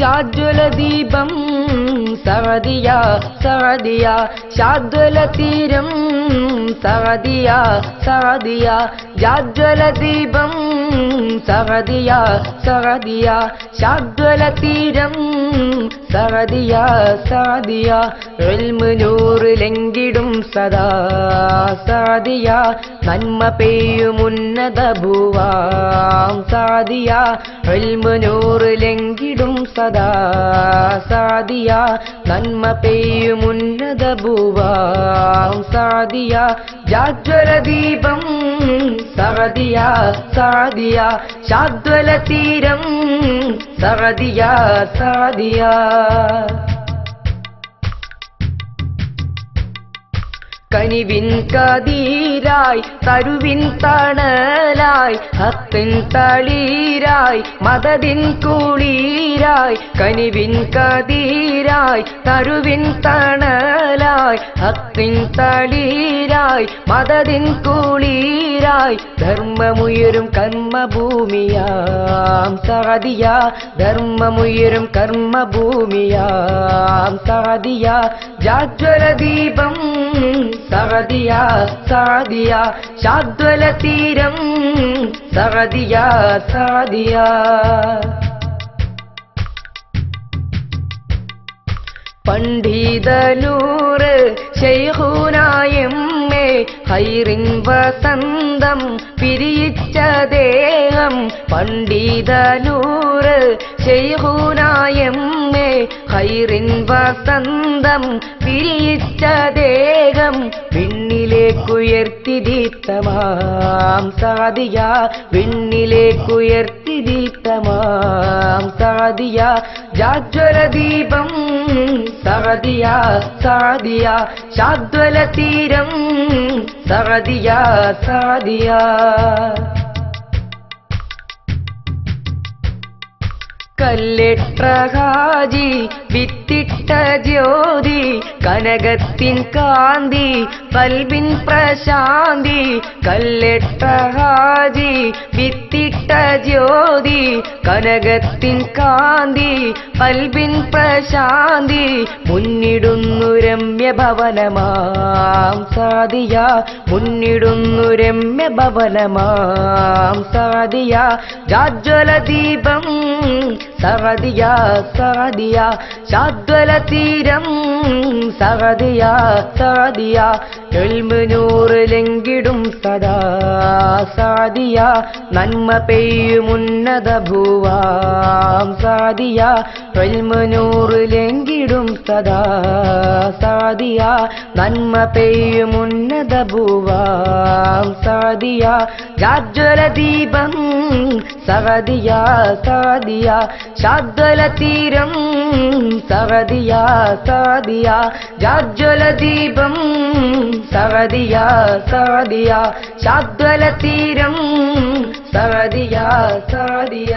ജാജ്വലദീപം സഅദിയ സഅദിയ ശാദ്വലതീരം സഅദിയ സഅദിയ ജാജ്വലദീപം സഅദിയ സഅദിയ ശാദ്വലതീരം സഅദിയ സഅദിയ ഇൽമു നൂറിലെങ്കിടും സദാ സഅദിയ നന്മ പെയ്യും ഉന്നത ഭൂവാം സഅദിയ ഇൽമു നൂറിലെങ്കിടും സദാ സഅദിയ നന്മ പെയ്യും ഉന്നത ഭൂവാം സഅദിയ ജാജ്വലദീപം സഅദിയ സഅദിയ ശാദ്വലതീരം സഅദിയ സഅദിയ കനിവിൻ കതിരായി തരുവിൻ തണലായി ഹത്തിൻ തളീരായി മദദിൻ കുളീരായി കനിവിൻ കതിരായി തരുവിൻ തണലായി ഹത്തിൻ തളീരായി മദദിൻ കുളീരായി ധർമ്മമുയരും കർമ്മഭൂമിയാം സഅദിയ ധർമ്മമുയരും കർമ്മഭൂമിയാം സഅദിയ ജാജ്വലദീപം സഅദിയ സഅദിയ ശാദ്വലതീരം സഅദിയ സഅദിയ പണ്ഡിതനൂറ് ശൈഖുനായമ്മേ ഹൈറിൻ വസന്തം പിരിയിച്ച ദേഹം പണ്ഡിതനൂറ് ശൈഖുനായമ്മേ ഹൈറിൻ വസന്തം പിരിയിച്ച ദേഹം വിണ്ണിലേക്കുയർത്തി ദീപ്തമാം സഅദിയ വിണ്ണിലേക്കുയർത്തി ദീപ്തമാം സഅദിയ ജാജ്വലദീപം സഅദിയ സഅദിയ ശാദ്വലതീരം സഅദിയ സഅദിയ കല്ലിട്ട ഹാജി വിത്തിട്ട ജ്യോതി കനകത്തിൻ കാന്തി കൽബിൻ പ്രശാന്തി കല്ലിട്ട ഹാജി വിത്തിട്ട ജ്യോതി കനകത്തിൻ കാന്തി കൽബിൻ പ്രശാന്തി മുന്നിടുന്നു രമ്യഭവനമാം സഅദിയ മുന്നിടുന്നു രമ്യഭവനമാം സഅദിയ ജാജ്വലദീപം സഅദിയ സഅദിയ ശാദ്വലതീരം സഅദിയ സഅദിയ ഇൽമു നൂറിലെങ്കിടും സദാ സഅദിയ നന്മ പെയ്യും ഉന്നത ഭൂവാം സഅദിയ ഇൽമു നൂറിലെങ്കിടും സദാ സഅദിയ നന്മ പെയ്യും ഉന്നത ഭൂവാം സഅദിയ ജാജ്വലദീപം സഅദിയ സഅദിയ ശാദ്വലതീരം സഅദിയ സഅദിയ ജാജ്വലദീപം സഅദിയ സഅദിയ ശാദ്വലതീരം സഅദിയ സഅദിയ